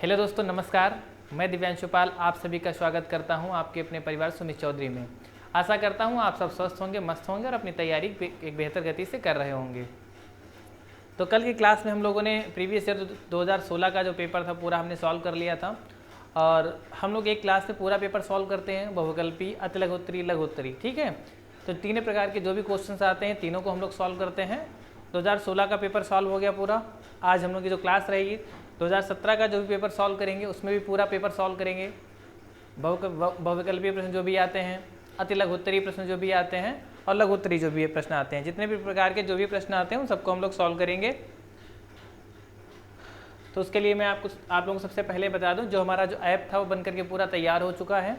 Hello दोस्तों, नमस्कार। मैं दिव्यांशु पाल आप सभी का स्वागत करता हूं आपके अपने परिवार सुमित चौधरी में। आशा करता हूं आप सब स्वस्थ होंगे, मस्त होंगे और अपनी तैयारी एक बेहतर गति से कर रहे होंगे। तो कल की क्लास में हम लोगों ने प्रीवियस ईयर 2016 का जो पेपर था पूरा हमने सॉल्व कर लिया था। और हम लोग एक क्लास में पूरा पेपर सॉल्व करते हैं, बहुविकल्पी, अतिलघुत्तरी, लघुत्तरी। ठीक है, तो तीनों प्रकार के जो भी क्वेश्चंस आते हैं तीनों को हम लोग सॉल्व करते हैं। 2016 का पेपर सॉल्व हो गया पूरा। आज हम लोग की जो क्लास रहेगी 2017 का जो भी पेपर सॉल्व करेंगे उसमें भी पूरा पेपर सॉल्व करेंगे। बहुविकल्पीय प्रश्न जो भी आते हैं, अति लघुत्तरी प्रश्न जो भी आते हैं और लघुत्तरी जो भी प्रश्न आते हैं, जितने भी प्रकार के जो भी प्रश्न आते हैं उन सबको हम लोग सॉल्व करेंगे। तो उसके लिए मैं आप लोगों को सबसे पहले बता दूं, जो हमारा जो ऐप था वो बनकर के पूरा तैयार हो चुका है।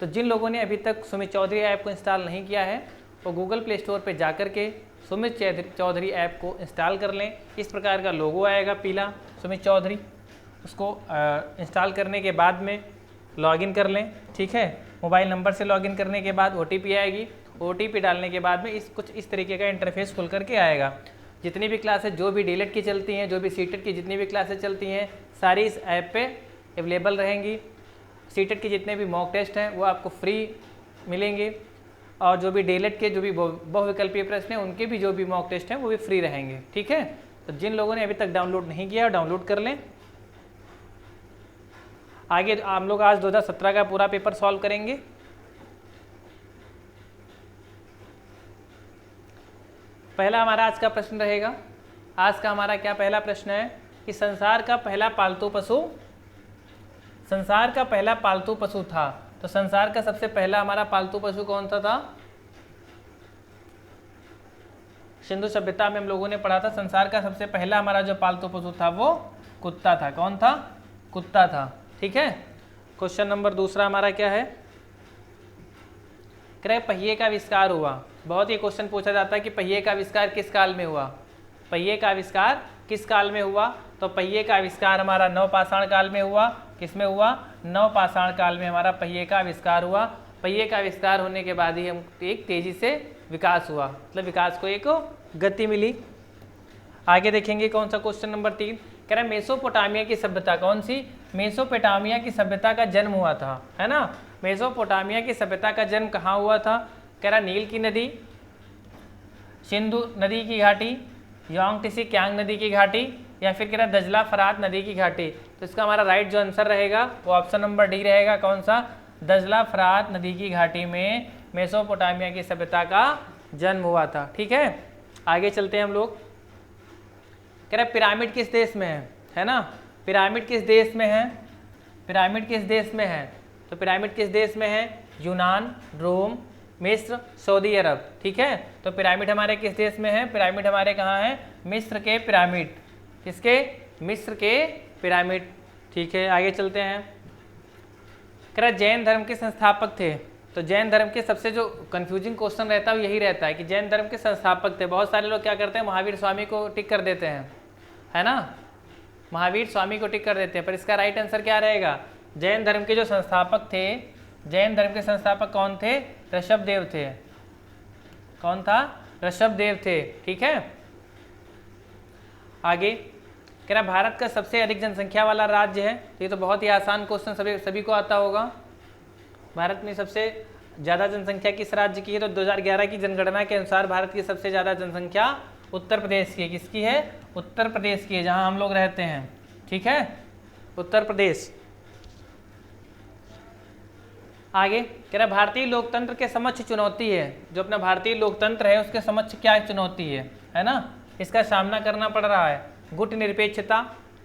तो जिन लोगों ने अभी तक सुमित चौधरी ऐप को इंस्टॉल नहीं किया है वो गूगल प्ले स्टोर पर जा कर के सुमित चौधरी ऐप को इंस्टॉल कर लें। इस प्रकार का लोगो आएगा पीला, सुमित चौधरी। उसको इंस्टॉल करने के बाद में लॉगिन कर लें। ठीक है, मोबाइल नंबर से लॉगिन करने के बाद OTP आएगी। OTP डालने के बाद में कुछ इस तरीके का इंटरफेस खुल करके आएगा। जितनी भी क्लासेस जो भी डीलेट की चलती हैं, जो भी सीटेट की जितनी भी क्लासेस चलती हैं, सारी इस ऐप पे अवेलेबल रहेंगी। सीटेट के जितने भी मॉक टेस्ट हैं वो आपको फ्री मिलेंगे और जो भी डीलेट के जो भी बहुविकल्पीय प्रश्न हैं उनके भी जो भी मॉक टेस्ट हैं वो भी फ्री रहेंगे। ठीक है, तो जिन लोगों ने अभी तक डाउनलोड नहीं किया डाउनलोड कर लें। आगे हम लोग आज 2017 का पूरा पेपर सॉल्व करेंगे। पहला हमारा आज का प्रश्न रहेगा। आज का हमारा क्या पहला प्रश्न है कि संसार का पहला पालतू पशु था। तो संसार का सबसे पहला हमारा पालतू पशु कौन सा था? सिंधु सभ्यता में हम लोगों ने पढ़ा था संसार का सबसे पहला हमारा जो पालतू पशु था वो कुत्ता था। कौन था? कुत्ता था। ठीक है, क्वेश्चन नंबर दूसरा हमारा क्या है? कह पहिए का आविष्कार हुआ। बहुत ही क्वेश्चन पूछा जाता है कि पहिए का आविष्कार किस काल में हुआ। पहिए का आविष्कार किस काल में हुआ? तो पहिए का आविष्कार हमारा नवपाषाण काल में हुआ। किस में हुआ? नवपाषाण काल में हमारा पहिए का आविष्कार हुआ। पहिए का आविष्कार होने के बाद ही हम एक तेजी से विकास हुआ, मतलब विकास को एक गति मिली। आगे देखेंगे कौन सा क्वेश्चन नंबर 3 कह रहा है मेसोपोटामिया की सभ्यता कौन सी? मेसोपोटामिया की सभ्यता का जन्म हुआ था, है ना। मेसोपोटामिया की सभ्यता का जन्म कहाँ हुआ था? कह रहा नील की नदी, सिंधु नदी की घाटी, यांगत्से क्यांग नदी की घाटी, या फिर कह रहा दजला फरात नदी की घाटी। तो इसका हमारा राइट जो आंसर रहेगा वो ऑप्शन नंबर डी रहेगा। कौन सा? दजला फरात नदी की घाटी में मेसोपोटामिया की सभ्यता का जन्म हुआ था। ठीक है, आगे चलते हैं हम लोग। कह रहा पिरामिड किस देश में है ना। पिरामिड किस देश में है? पिरामिड किस देश में है? तो पिरामिड किस देश में है? यूनान, रोम, मिस्र, सऊदी अरब। ठीक है, तो पिरामिड हमारे किस देश में है? पिरामिड हमारे कहाँ है? मिस्र के पिरामिड। किसके? मिस्र के पिरामिड। ठीक है, आगे चलते हैं। कह रहा जैन धर्म के संस्थापक थे। तो जैन धर्म के सबसे जो कंफ्यूजिंग क्वेश्चन रहता है वो यही रहता है कि जैन धर्म के संस्थापक थे। बहुत सारे लोग क्या करते हैं, महावीर स्वामी को टिक कर देते हैं, है ना। महावीर स्वामी को टिक कर देते हैं, पर इसका राइट आंसर क्या रहेगा? जैन धर्म के जो संस्थापक थे, जैन धर्म के संस्थापक कौन थे? ऋषभदेव थे। कौन था? ऋषभदेव थे। ठीक है, आगे कह रहा भारत का सबसे अधिक जनसंख्या वाला राज्य है। तो ये तो बहुत ही आसान क्वेश्चन सभी को आता होगा। भारत में सबसे ज़्यादा जनसंख्या किस राज्य की है? तो 2011 की जनगणना के अनुसार भारत की सबसे ज़्यादा जनसंख्या उत्तर प्रदेश की है। किसकी है? उत्तर प्रदेश की है, जहाँ हम लोग रहते हैं। ठीक है, उत्तर प्रदेश। आगे कह रहा भारतीय लोकतंत्र के समक्ष चुनौती है। जो अपना भारतीय लोकतंत्र है उसके समक्ष क्या चुनौती है ना। इसका सामना करना पड़ रहा है। गुट निरपेक्षता,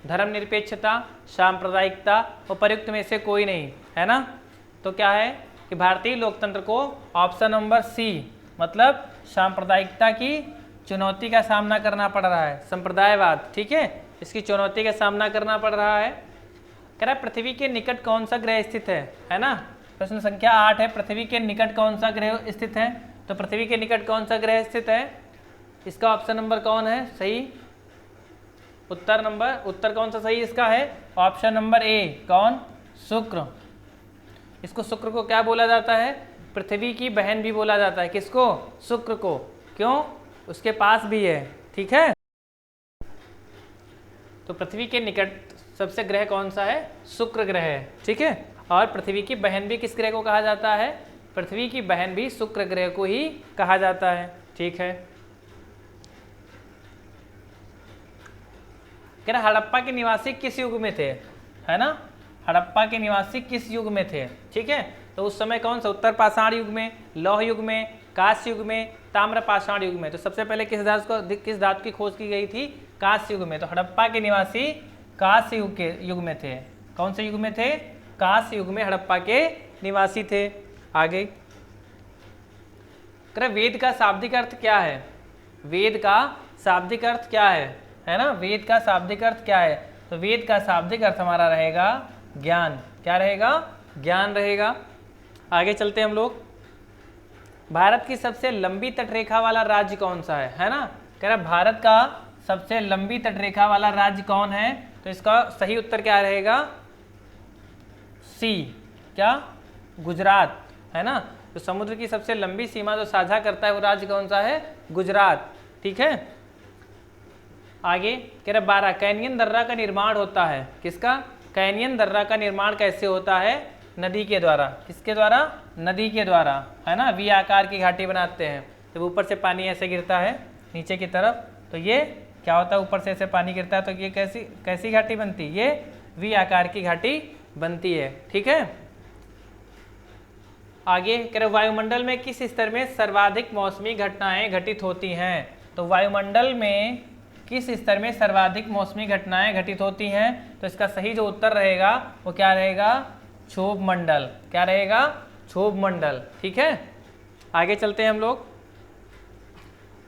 धर्मनिरपेक्षता, सांप्रदायिकता और प्रयुक्त में से कोई नहीं, है ना। तो क्या है कि भारतीय लोकतंत्र को ऑप्शन नंबर सी मतलब सांप्रदायिकता की चुनौती का सामना करना पड़ रहा है। संप्रदायवाद, ठीक है, इसकी चुनौती का सामना करना पड़ रहा है। कह रहा पृथ्वी के निकट कौन सा ग्रह स्थित है ना। प्रश्न संख्या 8 है, पृथ्वी के निकट कौन सा ग्रह स्थित है? तो पृथ्वी के निकट कौन सा ग्रह स्थित है? इसका ऑप्शन नंबर कौन है सही? उत्तर कौन सा सही इसका है? Option number A. कौन? शुक्र। इसको शुक्र को क्या बोला जाता है? पृथ्वी की बहन भी बोला जाता है। किसको? शुक्र को। क्यों? उसके पास भी है। ठीक है, तो पृथ्वी के निकट सबसे ग्रह कौन सा है? शुक्र ग्रह है, ठीक है। और पृथ्वी की बहन भी किस ग्रह को कहा जाता है? पृथ्वी की बहन भी शुक्र ग्रह को ही कहा जाता है, ठीक है। कह रहा हड़प्पा के निवासी किस युग में थे, है ना? हड़प्पा के निवासी किस युग में थे, ठीक है। तो उस समय कौन सा? उत्तर पाषाण युग में, लौह युग में, कांस्य युग में, ताम्र पाषाण युग में। तो सबसे पहले किस धातु की खोज की गई थी? कांस्य युग में। तो हड़प्पा के निवासी कांस्य युग में थे। कौन से युग में थे? कांस्य युग में हड़प्पा के निवासी थे। आगे वेद का शाब्दिक अर्थ क्या है? वेद का शाब्दिक अर्थ क्या है ना? वेद का शाब्दिक अर्थ क्या है? तो वेद का शाब्दिक अर्थ हमारा रहेगा ज्ञान। क्या रहेगा? ज्ञान रहेगा। आगे चलते हैं हम लोग। भारत की सबसे लंबी तटरेखा वाला राज्य कौन सा है ना? कह रहा भारत का सबसे लंबी तटरेखा वाला राज्य कौन है? तो इसका सही उत्तर क्या रहेगा? सी। क्या? गुजरात, है ना? तो समुद्र की सबसे लंबी सीमा जो साझा करता है वो राज्य कौन सा है? गुजरात, ठीक है। आगे कह रहा 12 कैनियन दर्रा का निर्माण होता है। किसका? कैनियन दर्रा का निर्माण कैसे होता है? नदी के द्वारा। किसके द्वारा? नदी के द्वारा, है ना। वी आकार की घाटी बनाते हैं, जब ऊपर से पानी ऐसे गिरता है नीचे की तरफ, तो ये क्या होता है? ऊपर से ऐसे पानी गिरता है तो ये कैसी घाटी बनती है? ये वी आकार की घाटी बनती है, ठीक है। आगे कह रहे वायुमंडल में किस स्तर में सर्वाधिक मौसमी घटनाएं घटित होती हैं? तो वायुमंडल में किस स्तर में सर्वाधिक मौसमी घटनाएं घटित होती हैं? तो इसका सही जो उत्तर रहेगा वो क्या रहेगा? क्षोभ मंडल। क्या रहेगा? क्षोभ मंडल, ठीक है। आगे चलते हैं हम लोग।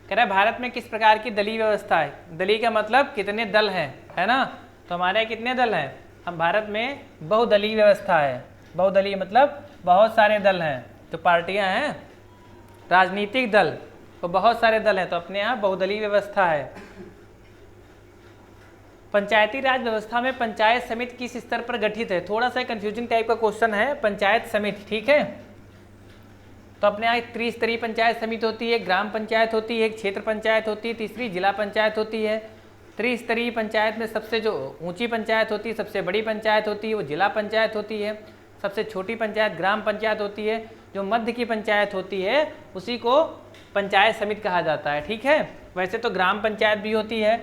कह रहा है भारत में किस प्रकार की दलीय व्यवस्था है? दलीय का मतलब कितने दल हैं, है ना। तो हमारे यहाँ कितने दल हैं? हम भारत में बहुदलीय व्यवस्था है। बहुदलीय मतलब बहुत सारे दल हैं, तो पार्टियां हैं, राजनीतिक दल, तो बहुत सारे दल हैं, तो अपने यहाँ बहुदलीय व्यवस्था है। पंचायती राज व्यवस्था में पंचायत समिति किस स्तर पर गठित है? थोड़ा सा कंफ्यूजिंग टाइप का क्वेश्चन है। पंचायत समिति, ठीक है। तो अपने यहाँ एक त्रिस्तरीय पंचायत समिति होती है, ग्राम पंचायत होती है, एक क्षेत्र पंचायत होती है, तीसरी जिला पंचायत होती है। त्रिस्तरीय पंचायत में सबसे जो ऊंची पंचायत होती है, सबसे बड़ी पंचायत होती है वो जिला पंचायत होती है। सबसे छोटी पंचायत ग्राम पंचायत होती है। जो मध्य की पंचायत होती है उसी को पंचायत समिति कहा जाता है, ठीक है। वैसे तो ग्राम पंचायत भी होती है,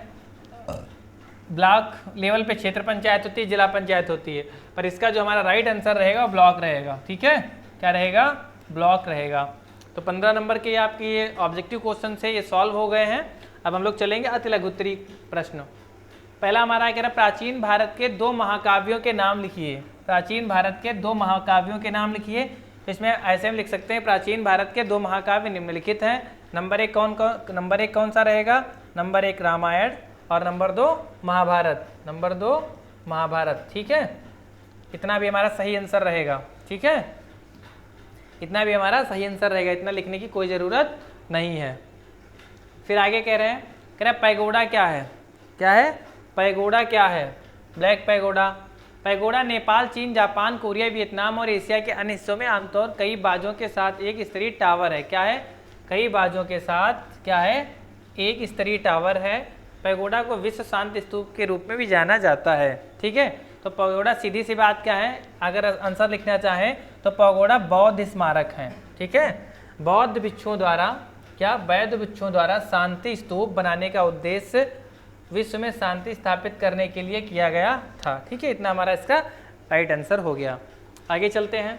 ब्लॉक लेवल पे क्षेत्र पंचायत होती है, जिला पंचायत होती है, पर इसका जो हमारा राइट आंसर रहेगा वो ब्लॉक रहेगा, ठीक है। क्या रहेगा? ब्लॉक रहेगा। तो 15 नंबर के आपके ये ऑब्जेक्टिव क्वेश्चन से ये सॉल्व हो गए हैं। अब हम लोग चलेंगे अति लघुत्तरी प्रश्न। पहला हमारा कह रहा प्राचीन भारत के 2 महाकाव्यों के नाम लिखिए। प्राचीन भारत के 2 महाकाव्यों के नाम लिखिए। तो इसमें ऐसे हम लिख सकते हैं प्राचीन भारत के 2 महाकाव्य निम्नलिखित हैं। नंबर एक कौन सा रहेगा? नंबर 1 रामायण और नंबर 2 महाभारत। नंबर 2 महाभारत, ठीक है। इतना भी हमारा सही आंसर रहेगा, ठीक है। इतना भी हमारा सही आंसर रहेगा, इतना लिखने की कोई ज़रूरत नहीं है। फिर आगे कह रहे हैं पैगोडा क्या है? क्या है? पैगोडा क्या है? Black pagoda. पैगोडा नेपाल, चीन, जापान, कोरिया, वियतनाम और एशिया के अन्य हिस्सों में आमतौर कई बाजों के साथ एक स्तरीय टावर है। क्या है? कई बाजों के साथ क्या है? एक स्तरीय टावर है। पैगोडा को विश्व शांति स्तूप के रूप में भी जाना जाता है, ठीक है। तो पैगोडा सीधी सी बात क्या है, अगर आंसर लिखना चाहें तो पैगोडा बौद्ध स्मारक हैं, ठीक है। बौद्ध भिक्षुओं द्वारा बौद्ध भिक्षुओं द्वारा शांति स्तूप बनाने का उद्देश्य विश्व में शांति स्थापित करने के लिए किया गया था, ठीक है। इतना हमारा इसका राइट आंसर हो गया। आगे चलते हैं।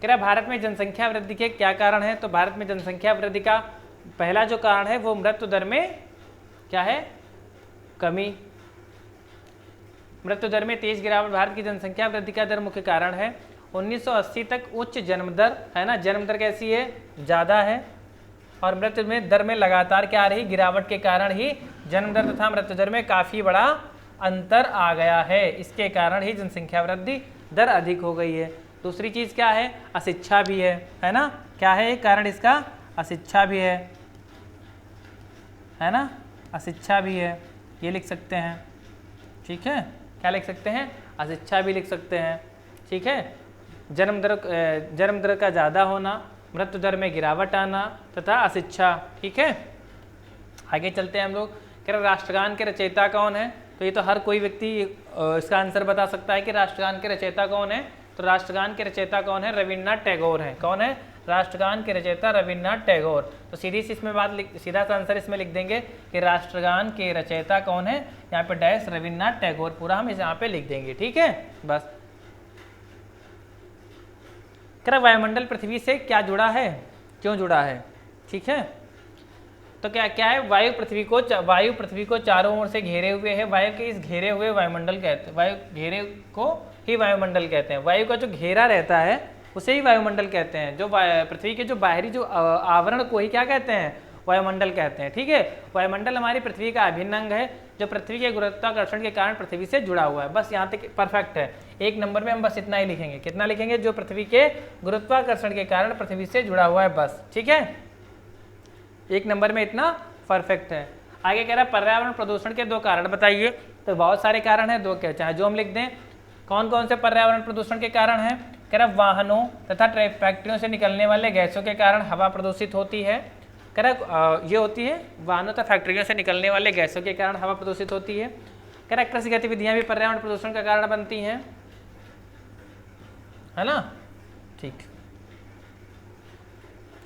कह रहा भारत में जनसंख्या वृद्धि के क्या कारण है? तो भारत में जनसंख्या वृद्धि का पहला जो कारण है वो मृत्यु दर में क्या है? कमी। मृत्यु दर में तेज गिरावट भारत की जनसंख्या वृद्धि का दर मुख्य कारण है। 1980 तक उच्च जन्म दर, है ना, जन्म दर कैसी है? ज़्यादा है। और मृत्यु में दर में लगातार क्या आ रही? गिरावट के कारण ही जन्म दर तथा मृत्यु दर में काफ़ी बड़ा अंतर आ गया है। इसके कारण ही जनसंख्या वृद्धि दर अधिक हो गई है। दूसरी चीज़ क्या है? अशिक्षा भी है ना। क्या है कारण इसका? अशिक्षा भी है ना, अशिक्षा भी है, ये लिख सकते हैं, ठीक है। क्या लिख सकते हैं? अशिक्षा भी लिख सकते हैं, ठीक है। जन्म दर का ज़्यादा होना, मृत्यु दर में गिरावट आना तथा अशिक्षा, ठीक है। आगे चलते हैं हम लोग। कह रहे राष्ट्रगान के रचयिता कौन है? तो ये तो हर कोई व्यक्ति इसका आंसर बता सकता है कि राष्ट्रगान के रचयिता कौन है। तो राष्ट्रगान के रचयिता कौन है? रविन्द्रनाथ टैगोर है। कौन है? राष्ट्रगान के रचयिता रविन्द्रनाथ टैगोर। तो सीधी सी इसमें सीधा सा आंसर इसमें लिख देंगे कि राष्ट्रगान के रचयिता कौन है, यहाँ पे डैश रविन्द्रनाथ टैगोर पूरा हम इस यहाँ पे लिख देंगे। ठीक है, बस। क्या वायुमंडल पृथ्वी से क्या जुड़ा है, क्यों जुड़ा है? ठीक है, तो क्या क्या है? वायु पृथ्वी को चारों ओर से घेरे हुए है। वायु के इस घेरे हुए वायुमंडल कहते हैं, वायु घेरे को ही वायुमंडल कहते हैं। वायु का जो घेरा रहता है उसे ही वायुमंडल कहते हैं। जो पृथ्वी के जो बाहरी जो आवरण को ही क्या कहते हैं? वायुमंडल कहते हैं। ठीक है, वायुमंडल हमारी पृथ्वी का अभिन्न अंग है जो पृथ्वी के गुरुत्वाकर्षण के कारण पृथ्वी से जुड़ा हुआ है। बस यहाँ तक परफेक्ट है। एक नंबर में हम बस इतना ही लिखेंगे। कितना लिखेंगे? जो पृथ्वी के गुरुत्वाकर्षण के कारण पृथ्वी से जुड़ा हुआ है, बस। ठीक है, एक नंबर में इतना परफेक्ट है। आगे कह रहा है पर्यावरण प्रदूषण के 2 कारण बताइए। तो बहुत सारे कारण हैं, 2 क्या चाहे जो हम लिख दें। कौन कौन से पर्यावरण प्रदूषण के कारण हैं? कह रहा वाहनों तथा फैक्ट्रियों से निकलने वाले गैसों के कारण हवा प्रदूषित होती है। कह रहा ये होती है वाहनों तथा फैक्ट्रियों से निकलने वाले गैसों के कारण हवा प्रदूषित होती है। कह रहा कृषि गतिविधियां भी पर्यावरण प्रदूषण का कारण बनती हैं, है ना? ठीक,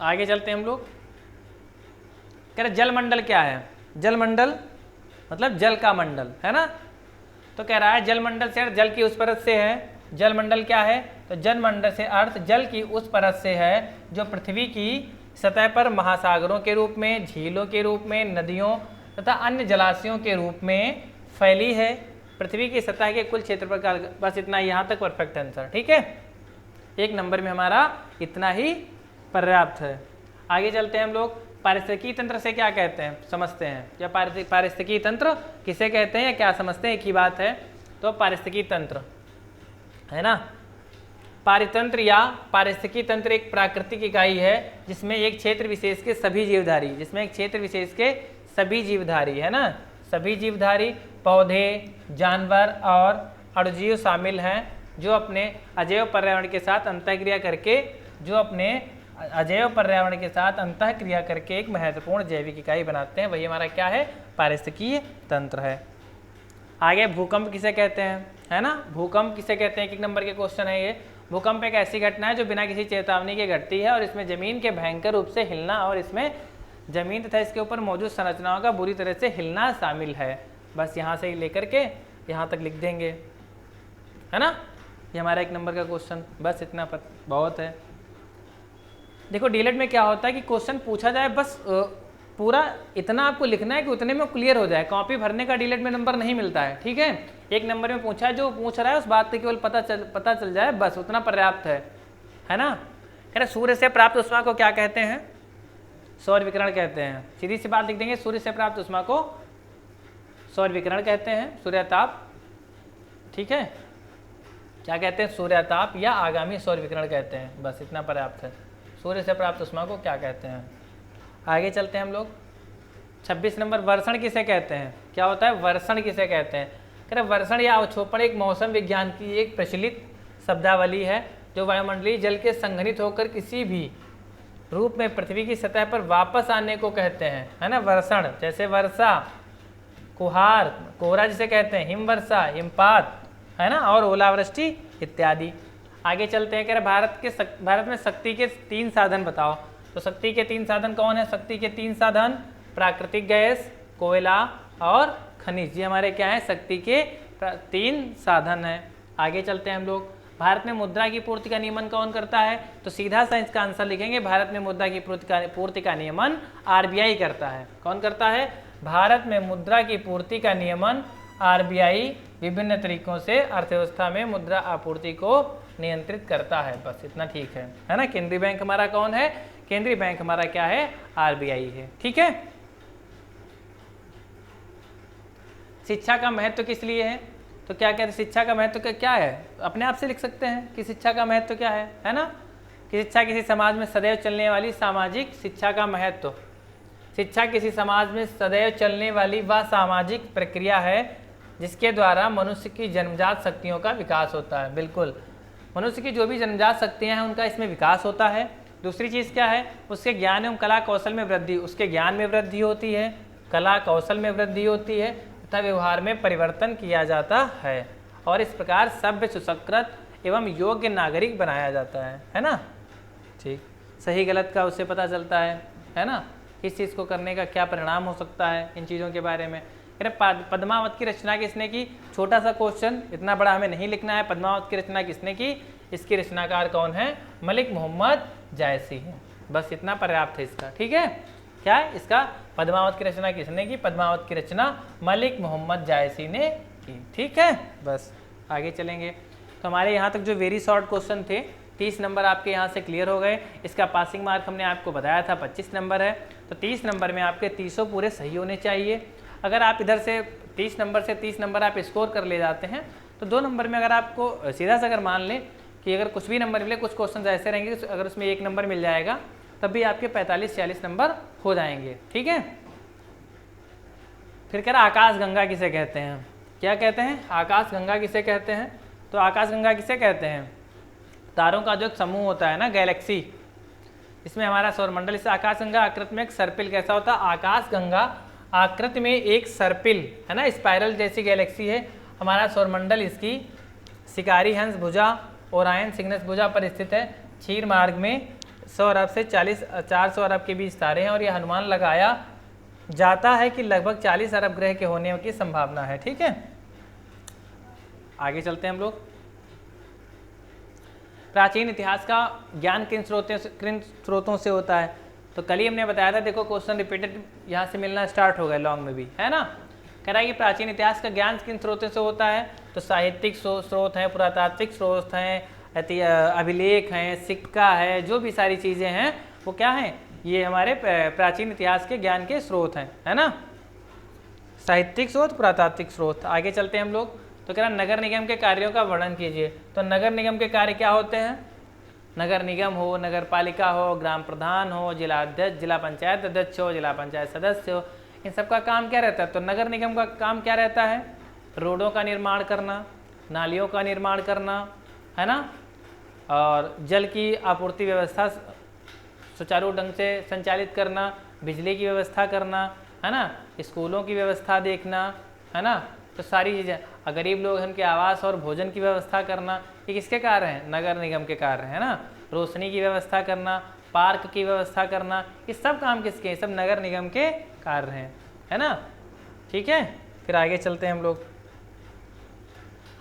आगे चलते हैं हम लोग। कह रहे जलमंडल क्या है? जलमंडल मतलब जल का मंडल, है ना? तो कह रहा है जलमंडल से अर्थ जल की उस परत से है। जलमंडल क्या है? तो जलमंडल से अर्थ जल की उस परत से है जो पृथ्वी की सतह पर महासागरों के रूप में, झीलों के रूप में, नदियों तथा अन्य जलाशयों के रूप में फैली है। पृथ्वी की सतह के कुल क्षेत्रफल का, बस इतना, यहाँ तक परफेक्ट आंसर। ठीक है, एक नंबर में हमारा इतना ही पर्याप्त है। आगे चलते हैं हम लोग। पारिस्थितिकी तंत्र से क्या कहते हैं, समझते हैं। या पारिस्थितिकी तंत्र किसे कहते हैं या क्या समझते हैं, एक ही बात है। तो पारिस्थितिकी तंत्र है ना, पारितंत्र या पारिस्थितिकी तंत्र एक प्राकृतिक इकाई है जिसमें एक क्षेत्र विशेष के सभी जीवधारी, जिसमें एक क्षेत्र विशेष के सभी जीवधारी, है ना, सभी जीवधारी पौधे, जानवर और अणुजीव शामिल हैं जो अपने अजैव पर्यावरण के साथ अंतःक्रिया करके एक महत्वपूर्ण जैविक इकाई बनाते हैं। वही हमारा क्या है? पारिस्थितिकीय तंत्र है। आगे भूकंप किसे कहते हैं, है ना? भूकंप किसे कहते हैं, एक नंबर के क्वेश्चन है ये। भूकंप एक ऐसी घटना है जो बिना किसी चेतावनी के घटती है और इसमें जमीन के भयंकर रूप से हिलना और इसमें जमीन तथा इसके ऊपर मौजूद संरचनाओं का बुरी तरह से हिलना शामिल है। बस यहाँ से लेकर के यहाँ तक लिख देंगे, है ना? ये हमारा एक नंबर का क्वेश्चन, बस इतना बहुत है। देखो डीएलएड में क्या होता है कि क्वेश्चन पूछा जाए, बस पूरा इतना आपको लिखना है कि उतने में क्लियर हो जाए। कॉपी भरने का डीएलएड में नंबर नहीं मिलता है। ठीक है, एक नंबर में पूछा है, जो पूछ रहा है उस बात पे केवल पता चल जाए, बस उतना पर्याप्त है ना? कह रहे सूर्य से प्राप्त ऊष्मा को क्या कहते हैं? सौर विकिरण कहते हैं। सीधी सी बात लिख देंगे, सूर्य से प्राप्त ऊष्मा को सौर विकिरण कहते हैं, सूर्यताप। ठीक है, क्या कहते हैं? सूर्यताप या आगामी सौर विकिरण कहते हैं। बस इतना पर्याप्त है। सूर्य से प्राप्त ऊष्मा को क्या कहते हैं? आगे चलते हैं हम लोग। 26 नंबर, वर्षण किसे कहते हैं? क्या होता है वर्षण किसे कहते हैं? कह रहे वर्षण या अवक्षोपण एक मौसम विज्ञान की एक प्रचलित शब्दावली है जो वायुमंडलीय जल के संघनित होकर किसी भी रूप में पृथ्वी की सतह पर वापस आने को कहते हैं, है ना? वर्षण जैसे वर्षा, कुहार, कोहरा जिसे कहते हैं, हिमवर्षा, हिमपात, है ना, और ओलावृष्टि इत्यादि। आगे चलते हैं। कह रहे भारत में शक्ति के 3 साधन बताओ। तो शक्ति के 3 साधन कौन है? शक्ति के 3 साधन प्राकृतिक गैस, कोयला और खनिज। ये हमारे क्या है? शक्ति के 3 साधन हैं। आगे चलते हैं हम लोग। भारत में मुद्रा की पूर्ति का नियमन कौन करता है? तो सीधा सा इसका आंसर लिखेंगे, भारत में मुद्रा की पूर्ति का नियमन आरबीआई करता है। कौन करता है? भारत में मुद्रा की पूर्ति का नियमन आरबीआई विभिन्न तरीकों से अर्थव्यवस्था में मुद्रा आपूर्ति को नियंत्रित करता है। बस इतना ठीक है ना? केंद्रीय बैंक हमारा कौन है? केंद्रीय बैंक हमारा क्या है? आरबीआई है। ठीक है, शिक्षा का महत्व किस लिए है? तो क्या कहते हैं शिक्षा का महत्व क्या है? अपने आप से लिख सकते हैं कि शिक्षा का महत्व क्या है ना? कि शिक्षा किसी समाज में सदैव चलने वाली सामाजिक शिक्षा का महत्व। शिक्षा किसी समाज में सदैव चलने वाली वह सामाजिक प्रक्रिया है जिसके द्वारा मनुष्य की जन्मजात शक्तियों का विकास होता है। बिल्कुल, मनुष्य की जो भी जन्मजात शक्तियाँ हैं उनका इसमें विकास होता है। दूसरी चीज़ क्या है? उसके ज्ञान एवं कला कौशल में वृद्धि, उसके ज्ञान में वृद्धि होती है, कला कौशल में वृद्धि होती है तथा व्यवहार में परिवर्तन किया जाता है और इस प्रकार सभ्य, सुसंस्कृत एवं योग्य नागरिक बनाया जाता है ना। ठीक, सही गलत का उससे पता चलता है ना, किस चीज़ को करने का क्या परिणाम हो सकता है, इन चीज़ों के बारे में। पद्मावत की रचना किसने की? छोटा सा क्वेश्चन, इतना बड़ा हमें नहीं लिखना है। पद्मावत की रचना किसने की? इसके रचनाकार कौन है? मलिक मोहम्मद जायसी है। बस इतना पर्याप्त है इसका। ठीक है, क्या है इसका? पद्मावत की रचना किसने की? पद्मावत की रचना मलिक मोहम्मद जायसी ने की। ठीक है, बस आगे चलेंगे। तो हमारे यहाँ तक जो वेरी शॉर्ट क्वेश्चन थे 30 नंबर आपके यहाँ से क्लियर हो गए। इसका पासिंग मार्क हमने आपको बताया था 25 नंबर है। तो 30 नंबर में आपके 30 पूरे सही होने चाहिए। अगर आप इधर से 30 नंबर से 30 नंबर आप स्कोर कर ले जाते हैं तो 2 नंबर में अगर आपको सीधा सा अगर मान लें कि अगर कुछ भी नंबर मिले, कुछ क्वेश्चन ऐसे रहेंगे अगर उसमें 1 नंबर मिल जाएगा तब भी आपके 45-46 नंबर हो जाएंगे। ठीक है, फिर कह रहा आकाश गंगा किसे कहते हैं? क्या कहते हैं? आकाश गंगा किसे कहते हैं? तो आकाश गंगा किसे कहते हैं? तारों का जो एक समूह होता है ना, गैलेक्सी, इसमें हमारा सौरमंडल, इस आकाश गंगा आकृति में एक सर्पिल कैसा होता है? आकाश गंगा आकृति में एक सर्पिल है ना, स्पाइरल जैसी गैलेक्सी है हमारा सौरमंडल। इसकी शिकारी हंस भुजा, ओरायन सिग्नस भुजा पर स्थित है। क्षीर मार्ग में 100 अरब से 400 अरब के बीच तारे हैं और यह अनुमान लगाया जाता है कि लगभग 40 अरब ग्रह के होने की संभावना है। ठीक है, आगे चलते हैं हम लोग। प्राचीन इतिहास का ज्ञान किन स्रोतों से होता है? तो कल ही हमने बताया था, देखो क्वेश्चन रिपीटेड यहाँ से मिलना स्टार्ट हो गया लॉन्ग में भी, है ना। कह रहा है कि प्राचीन इतिहास का ज्ञान किन स्रोतों से होता है? तो साहित्यिक स्रोत हैं, पुरातात्विक स्रोत हैं, अभिलेख हैं, सिक्का है, जो भी सारी चीज़ें हैं वो क्या हैं? ये हमारे प्राचीन इतिहास के ज्ञान के स्रोत हैं, है ना। साहित्यिक स्रोत, पुरातात्विक स्रोत। आगे चलते हैं हम लोग। तो कह रहा नगर निगम के कार्यों का वर्णन कीजिए। तो नगर निगम के कार्य क्या होते हैं? नगर निगम हो, नगर पालिका हो, ग्राम प्रधान हो, जिला अध्यक्ष, जिला पंचायत अध्यक्ष हो, जिला पंचायत सदस्य हो, इन सब का काम क्या रहता है? तो नगर निगम का काम क्या रहता है? रोडों का निर्माण करना, नालियों का निर्माण करना, है ना, और जल की आपूर्ति व्यवस्था सुचारू ढंग से संचालित करना, बिजली की व्यवस्था करना, है ना, स्कूलों की व्यवस्था देखना, है ना। तो सारी चीज़ें, गरीब लोग उनके आवास और भोजन की व्यवस्था करना, ये किसके कार्य हैं? नगर निगम के कार्य है ना। रोशनी की व्यवस्था करना, पार्क की व्यवस्था करना, ये सब काम किसके हैं? सब नगर निगम के कार्य हैं, है ना। ठीक है, फिर आगे चलते हैं हम लोग।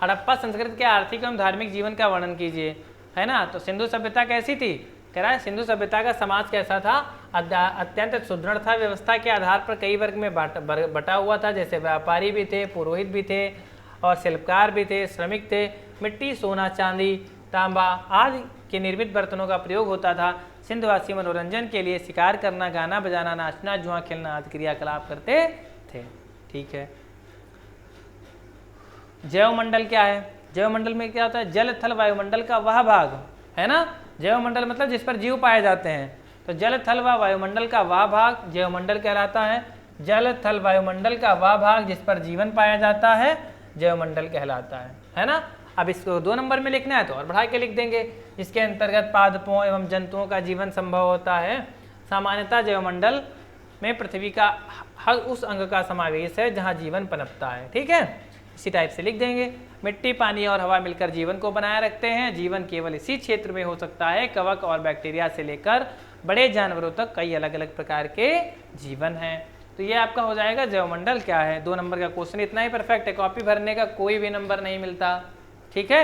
हड़प्पा संस्कृति के आर्थिक एवं धार्मिक जीवन का वर्णन कीजिए, है ना। तो सिंधु सभ्यता कैसी थी? कह रहा है सिंधु सभ्यता का समाज कैसा था? अत्यंत सुदृढ़ था। व्यवस्था के आधार पर कई वर्ग में बटा हुआ था, जैसे व्यापारी भी थे, पुरोहित भी थे और शिल्पकार भी थे, श्रमिक थे। मिट्टी, सोना, चांदी, तांबा आदि के निर्मित बर्तनों का प्रयोग होता था। सिंधुवासी मनोरंजन के लिए शिकार करना, गाना बजाना, नाचना, जुआ खेलना आदि क्रियाकलाप करते थे। ठीक है, जैवमंडल क्या है? जैवमंडल में क्या होता है? जल थल वायुमंडल का वह भाग, है ना। जैवमंडल मतलब जिस पर जीव पाए जाते हैं। तो जल थल व वायुमंडल का वह भाग जैवमंडल कहलाता है। जल थल वायुमंडल का वह भाग जिस पर जीवन पाया जाता है जैवमंडल कहलाता है ना। अब इसको 2 नंबर में लिखना है तो और बढ़ा के लिख देंगे। इसके अंतर्गत पादपों एवं जंतुओं का जीवन संभव होता है। सामान्यतः जैवमंडल में पृथ्वी का हर उस अंग का समावेश है जहाँ जीवन पनपता है। ठीक है, इसी टाइप से लिख देंगे। मिट्टी, पानी और हवा मिलकर जीवन को बनाए रखते हैं। जीवन केवल इसी क्षेत्र में हो सकता है। कवक और बैक्टीरिया से लेकर बड़े जानवरों तक कई अलग अलग प्रकार के जीवन हैं। तो ये आपका हो जाएगा जैवमंडल क्या है। 2 नंबर का क्वेश्चन इतना ही परफेक्ट है, कॉपी भरने का कोई भी नंबर नहीं मिलता। ठीक है,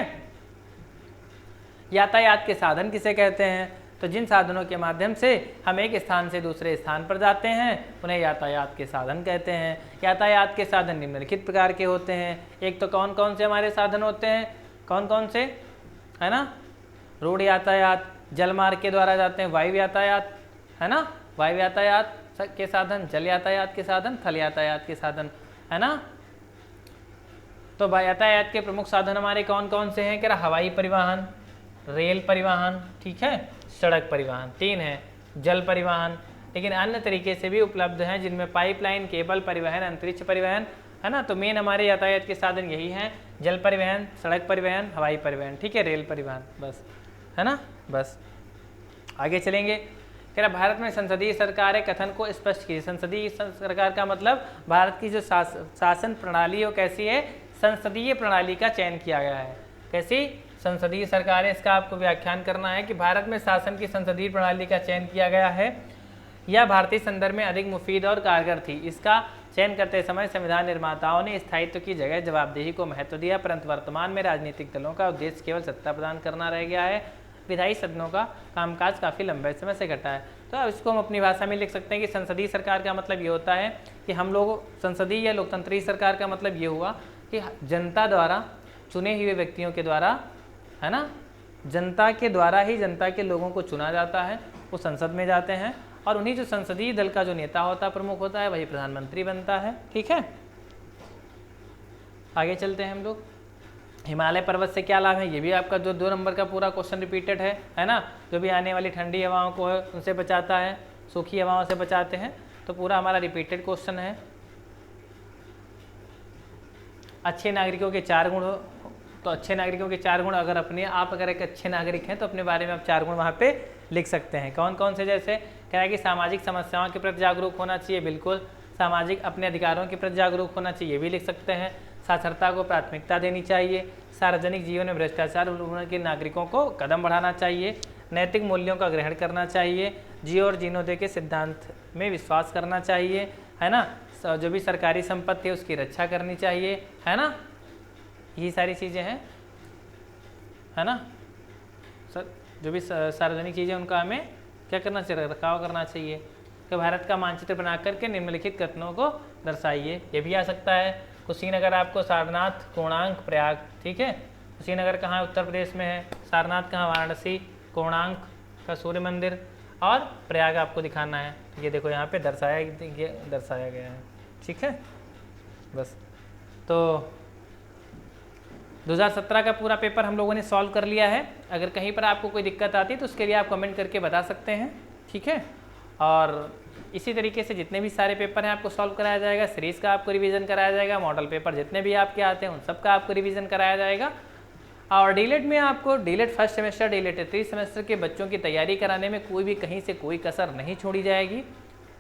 यातायात के साधन किसे कहते हैं? तो जिन साधनों के माध्यम से हम एक स्थान से दूसरे स्थान पर जाते हैं उन्हें यातायात के साधन कहते हैं। यातायात के साधन निम्नलिखित प्रकार के होते हैं। एक तो कौन कौन से हमारे साधन होते हैं? कौन कौन से, है ना। रोड यातायात, जल मार्ग के द्वारा जाते हैं। वायु यातायात, है ना, वायु यातायात के साधन, जल यातायात के साधन, थल यातायात के साधन, है ना। तो यातायात के प्रमुख साधन हमारे कौन कौन से हैं? कह रहा हवाई परिवहन, रेल परिवहन, ठीक है, सड़क परिवहन 3 है। जल परिवहन लेकिन अन्य तरीके से भी उपलब्ध हैं, जिनमें पाइपलाइन, केबल परिवहन, अंतरिक्ष परिवहन, है ना। तो मेन हमारे यातायात के साधन यही हैं, जल परिवहन, सड़क परिवहन, हवाई परिवहन, ठीक है, रेल परिवहन, बस, है ना। बस आगे चलेंगे। कह रहा भारत में संसदीय सरकार कथन को स्पष्ट कीजिए। संसदीय सरकार का मतलब भारत की जो शासन प्रणाली है वो कैसी है, संसदीय प्रणाली का चयन किया गया है। कैसी संसदीय सरकार है, इसका आपको व्याख्यान करना है कि भारत में शासन की संसदीय प्रणाली का चयन किया गया है, यह भारतीय संदर्भ में अधिक मुफीद और कारगर थी। इसका चयन करते समय संविधान निर्माताओं ने स्थायित्व की जगह जवाबदेही को महत्व दिया, परंतु वर्तमान में राजनीतिक दलों का उद्देश्य केवल सत्ता प्रदान करना रह गया है। विधायी सदनों का कामकाज काफ़ी लंबे समय से घटा है। तो अब इसको हम अपनी भाषा में लिख सकते हैं कि संसदीय सरकार का मतलब ये होता है कि हम लोग, संसदीय या लोकतंत्रीय सरकार का मतलब ये हुआ कि जनता द्वारा चुने हुए व्यक्तियों के द्वारा, है ना, जनता के द्वारा ही जनता के लोगों को चुना जाता है, वो संसद में जाते हैं और उन्हीं जो संसदीय दल का जो नेता होता है, प्रमुख होता है, वही प्रधानमंत्री बनता है। ठीक है, आगे चलते हैं हम लोग। हिमालय पर्वत से क्या लाभ है, ये भी आपका जो 2 नंबर का पूरा क्वेश्चन रिपीटेड है ना, जो भी आने वाली ठंडी हवाओं को है उनसे बचाता है, सूखी हवाओं से बचाते हैं, तो पूरा हमारा रिपीटेड क्वेश्चन है। अच्छे नागरिकों के 4 गुण, तो अच्छे नागरिकों के 4 गुण अगर अपने आप अगर एक अच्छे नागरिक हैं तो अपने बारे में आप 4 गुण वहाँ पे लिख सकते हैं। कौन कौन से, जैसे कह रहा है कि सामाजिक समस्याओं के प्रति जागरूक होना चाहिए, बिल्कुल। सामाजिक अपने अधिकारों के प्रति जागरूक होना चाहिए, ये भी लिख सकते हैं। साक्षरता को प्राथमिकता देनी चाहिए। सार्वजनिक जीवन में भ्रष्टाचार उन्मूलन के नागरिकों को कदम बढ़ाना चाहिए। नैतिक मूल्यों का ग्रहण करना चाहिए। जियो और जीनो दे के सिद्धांत में विश्वास करना चाहिए, है ना। जो भी सरकारी संपत्ति है उसकी रक्षा करनी चाहिए, है ना। यही सारी चीज़ें हैं, है ना। जो भी सार्वजनिक चीज़ें उनका हमें क्या करना चाहिए, रखाव करना चाहिए। कि भारत का मानचित्र बना करके निम्नलिखित कथनों को दर्शाइए, ये भी आ सकता है। कुशीनगर आपको सारनाथ, कोणार्क, प्रयाग, ठीक है। कुशीनगर कहाँ उत्तर प्रदेश में है, सारनाथ कहाँ वाराणसी, कोणार्क का सूर्य मंदिर और प्रयाग आपको दिखाना है। ये देखो यहाँ पे दर्शाया गया है, ठीक है। बस तो 2017 का पूरा पेपर हम लोगों ने सॉल्व कर लिया है। अगर कहीं पर आपको कोई दिक्कत आती है तो उसके लिए आप कमेंट करके बता सकते हैं, ठीक है। और इसी तरीके से जितने भी सारे पेपर हैं आपको सॉल्व कराया जाएगा। सीरीज़ का आपको रिवीजन कराया जाएगा। मॉडल पेपर जितने भी आपके आते हैं उन सब का आपको रिवीजन कराया जाएगा। और डीलेट में आपको डीलेट फर्स्ट सेमेस्टर, डीलेट 3 सेमेस्टर के बच्चों की तैयारी कराने में कोई भी कहीं से कोई कसर नहीं छोड़ी जाएगी,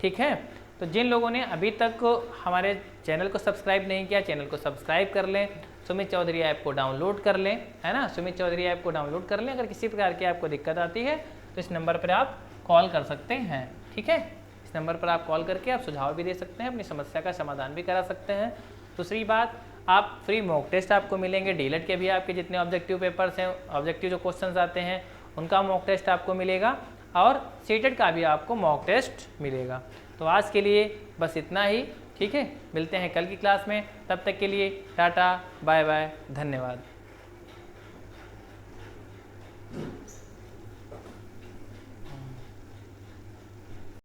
ठीक है। तो जिन लोगों ने अभी तक हमारे चैनल को सब्सक्राइब नहीं किया, चैनल को सब्सक्राइब कर लें। सुमित चौधरी ऐप को डाउनलोड कर लें, है ना। सुमित चौधरी ऐप को डाउनलोड कर लें। अगर किसी प्रकार की आपको दिक्कत आती है तो इस नंबर पर आप कॉल कर सकते हैं, ठीक है। इस नंबर पर आप कॉल करके आप सुझाव भी दे सकते हैं, अपनी समस्या का समाधान भी करा सकते हैं। दूसरी बात, आप फ्री मॉक टेस्ट आपको मिलेंगे। डीलेट के भी आपके जितने ऑब्जेक्टिव पेपर्स हैं, ऑब्जेक्टिव जो क्वेश्चंस आते हैं उनका मॉक टेस्ट आपको मिलेगा और सीटेट का भी आपको मॉक टेस्ट मिलेगा। तो आज के लिए बस इतना ही, ठीक है। मिलते हैं कल की क्लास में, तब तक के लिए टाटा बाय बाय, धन्यवाद।